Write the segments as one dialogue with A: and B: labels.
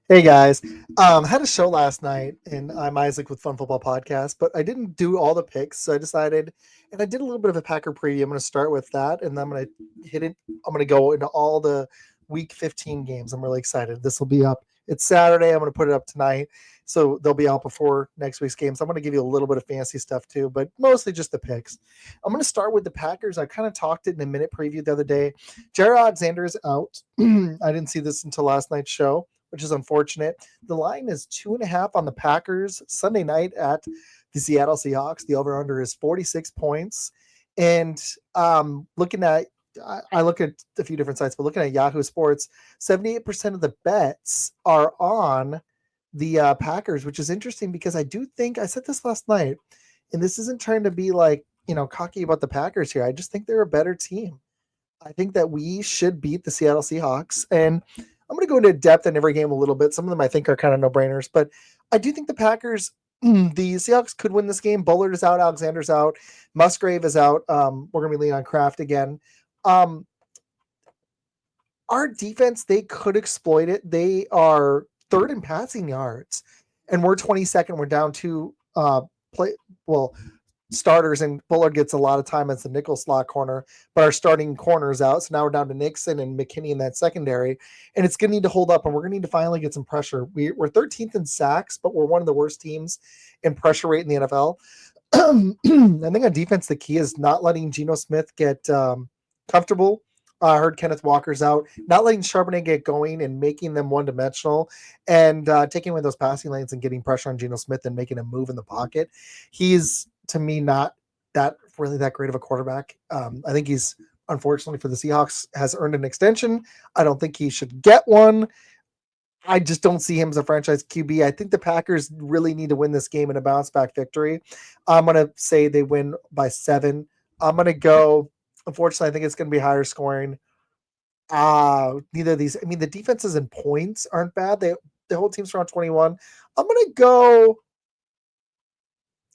A: Hey guys, had a show last night, and I'm Isaac with Fun Football Podcast, but I didn't do all the picks, so I decided, and I did a little bit of a Packer preview. I'm going to start with that, and then I'm going to hit it. I'm going to go into all the Week 15 games. I'm really excited. This will be up. It's Saturday. I'm going to put it up tonight, so they'll be out before next week's games. I'm going to give you a little bit of fancy stuff too, but mostly just the picks. I'm going to start with the Packers. I kind of talked it in a minute preview the other day. Jared Alexander is out. I didn't see this until last night's show, which is unfortunate. The line is 2.5 on the Packers Sunday night at the Seattle Seahawks. The over under is 46 points. And looking at, I look at a few different sites, but looking at Yahoo Sports, 78% of the bets are on the Packers, which is interesting because I do think I said this last night, and this isn't trying to be like, cocky about the Packers here. I just think they're a better team. I think that we should beat the Seattle Seahawks. And I'm going to go into depth in every game a little bit. Some of them I think are kind of no brainers, but I do think the Packers, the Seahawks could win this game. Bullard is out, Alexander's out, Musgrave is out. We're going to be leaning on Kraft again. Um, our defense, they could exploit it. They are third in passing yards, and we're 22nd. We're down to play. Well, starters, and Bullard gets a lot of time as the nickel slot corner, but our starting corner is out. So now we're down to Nixon and McKinney in that secondary, and it's going to need to hold up, and we're going to need to finally get some pressure. We're 13th in sacks, but we're one of the worst teams in pressure rate in the NFL. I think on defense, the key is not letting Geno Smith get comfortable. I heard Kenneth Walker's out, not letting Charbonnet get going and making them one dimensional, and taking away those passing lanes and getting pressure on Geno Smith and making him move in the pocket. He's, to me, not that great of a quarterback. I think he's, unfortunately for the Seahawks, has earned an extension. I don't think he should get one. I just don't see him as a franchise QB. I think the Packers really need to win this game in a bounce back victory. I'm going to say they win by 7. I'm going to go, unfortunately, I think it's going to be higher scoring. Neither of these, I mean, the defenses and points aren't bad. The whole team's around 21. I'm going to go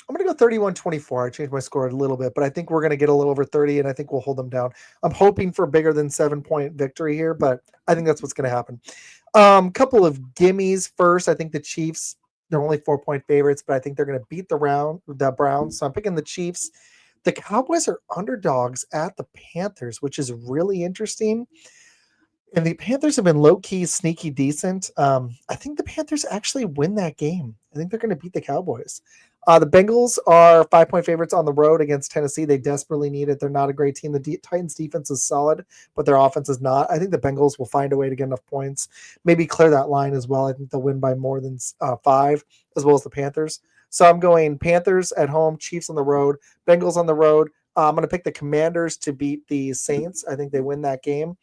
A: I'm going to go 31-24. I changed my score a little bit, but I think we're going to get a little over 30, and I think we'll hold them down. I'm hoping for bigger than 7-point victory here, but I think that's what's going to happen. Couple of gimmies first. I think the Chiefs, they're only 4-point favorites, but I think they're going to beat the Browns. So I'm picking the Chiefs. The Cowboys are underdogs at the Panthers, which is really interesting. And the Panthers have been low key, sneaky decent. I think the Panthers actually win that game. I think they're going to beat the Cowboys. The Bengals are 5-point favorites on the road against Tennessee. They desperately need it. They're not a great team. The Titans defense is solid, but their offense is not. I think the Bengals will find a way to get enough points, maybe clear that line as well. I think they'll win by more than 5, as well as the Panthers. So I'm going Panthers at home, Chiefs on the road, Bengals on the road. I'm going to pick the Commanders to beat the Saints. I think they win that game.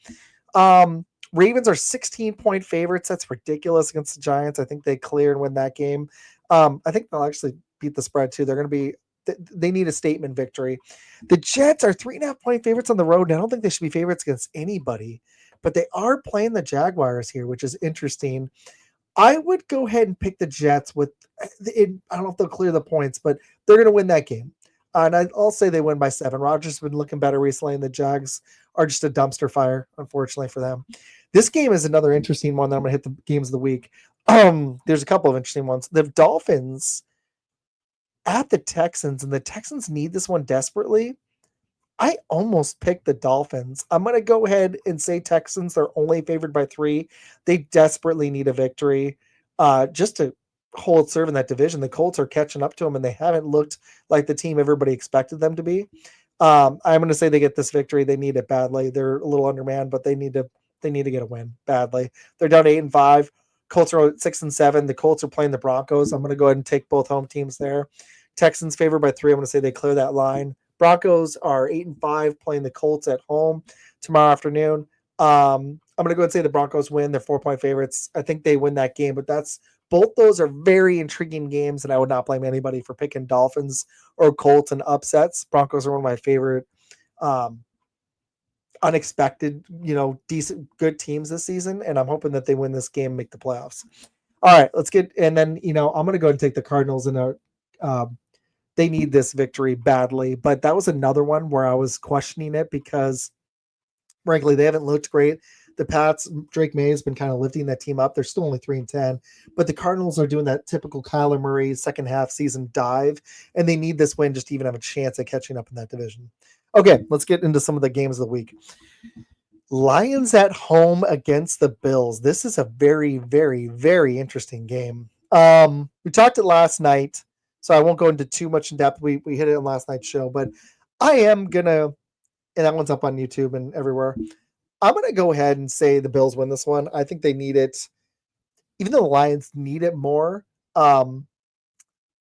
A: Ravens are 16-point favorites. That's ridiculous against the Giants. I think they clear and win that game. I think they'll actually beat the spread too. They're going to be, they need a statement victory. The Jets are 3.5-point favorites on the road. And I don't think they should be favorites against anybody, but they are playing the Jaguars here, which is interesting. I would go ahead and pick the Jets with it. I don't know if they'll clear the points, but they're going to win that game. And I'll say they win by 7. Rodgers has been looking better recently, and the Jags are just a dumpster fire, unfortunately for them. This game is another interesting one that I'm going to hit the games of the week. There's a couple of interesting ones. The Dolphins at the Texans, and the Texans need this one desperately. I almost picked the Dolphins. I'm going to go ahead and say Texans. They're only favored by 3. They desperately need a victory just to hold serve in that division. The Colts are catching up to them, and they haven't looked like the team everybody expected them to be. I'm going to say they get this victory. They need it badly. They're a little undermanned, but they need to get a win badly. They're down 8-5. Colts are 6-7. The Colts are playing the Broncos. I'm going to go ahead and take both home teams there. Texans favored by 3. I'm going to say they clear that line. Broncos are 8-5 playing the Colts at home tomorrow afternoon. I'm going to go and say the Broncos win. They're 4-point favorites. I think they win that game, but both those are very intriguing games, and I would not blame anybody for picking Dolphins or Colts and upsets. Broncos are one of my favorite unexpected, decent, good teams this season, and I'm hoping that they win this game and make the playoffs. All right, let's get, and then, I'm going to go and take the Cardinals in they need this victory badly, but that was another one where I was questioning it because, frankly, they haven't looked great. the Pats, Drake May has been kind of lifting that team up. They're still only 3-10, but the Cardinals are doing that typical Kyler Murray second half season dive, and they need this win just to even have a chance at catching up in that division. Okay, let's get into some of the games of the week. Lions at home against the Bills. This is a very, very, very interesting game. We talked it last night, so I won't go into too much in depth. We hit it on last night's show, but I am gonna, and that one's up on YouTube and everywhere. I'm gonna go ahead and say the Bills win this one. I think they need it, even though the Lions need it more.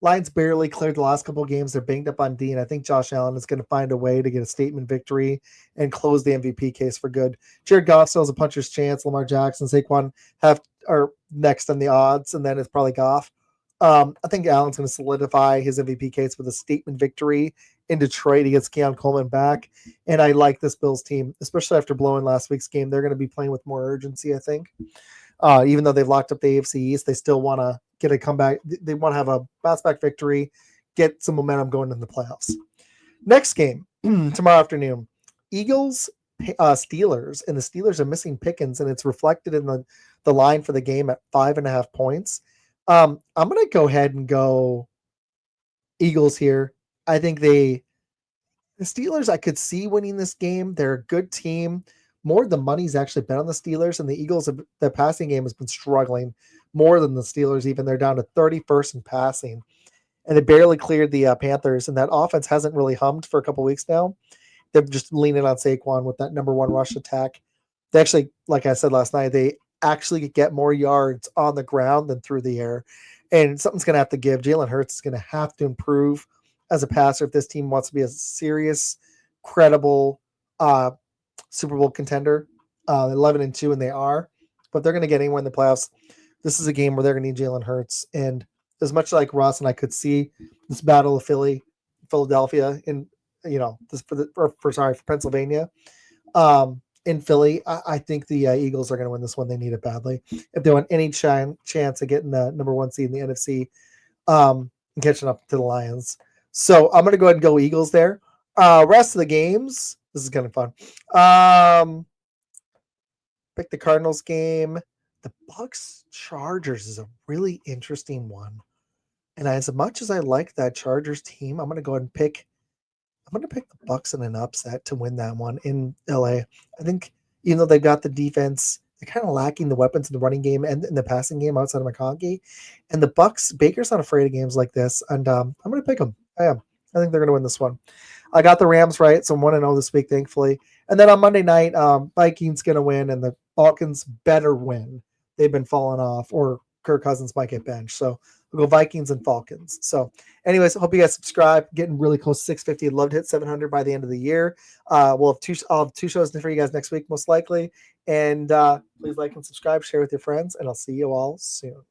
A: Lions barely cleared the last couple of games. They're banged up on D, and I think Josh Allen is going to find a way to get a statement victory and close the MVP case for good. Jared Goff still has a puncher's chance. Lamar Jackson, Saquon are next on the odds, and then it's probably Goff. I think Allen's going to solidify his MVP case with a statement victory in Detroit. He gets Keon Coleman back, and I like this Bills team, especially after blowing last week's game. They're going to be playing with more urgency, I think. Even though they've locked up the AFC East, they still want to get a comeback. They want to have a bounce back victory, get some momentum going in the playoffs. Next game tomorrow afternoon, Eagles, Steelers, and the Steelers are missing Pickens, and it's reflected in the line for the game at 5.5 points. I'm going to go ahead and go Eagles here. I think the Steelers, I could see winning this game. They're a good team. More of the money's actually been on the Steelers, and the Eagles, the passing game has been struggling more than the Steelers even. They're down to 31st in passing, and they barely cleared the Panthers, and that offense hasn't really hummed for a couple weeks now. They're just leaning on Saquon with that number one rush attack. They actually, like I said last night, they actually get more yards on the ground than through the air, and something's going to have to give. Jalen Hurts is going to have to improve as a passer if this team wants to be a serious, credible Super Bowl contender. 11-2, and they are, but they're going to get anywhere in the playoffs. This is a game where they're going to need Jalen Hurts, and as much like Ross and I could see this battle of Philadelphia, in this for Pennsylvania, in Philly, I think the Eagles are going to win this one. They need it badly if they want any chance of getting the number one seed in the NFC, and catching up to the Lions. So I'm going to go ahead and go Eagles there. Rest of the games, this is kind of fun. Pick the Cardinals game. The Bucks Chargers is a really interesting one. And as much as I like that Chargers team, I'm going to go ahead and pick the Bucks in an upset to win that one in LA. I think even though they've got the defense, they're kind of lacking the weapons in the running game and in the passing game outside of McConkey. And the Bucks, Baker's not afraid of games like this. And I'm going to pick them. I am. I think they're going to win this one. I got the Rams right, so I'm 1-0 this week, thankfully. And then on Monday night, Vikings going to win, and the Falcons better win. They've been falling off, or Kirk Cousins might get benched. So we'll go Vikings and Falcons. So anyways, I hope you guys subscribe. Getting really close to 650. I'd love to hit 700 by the end of the year. I'll have two shows for you guys next week, most likely. And please like and subscribe, share with your friends, and I'll see you all soon.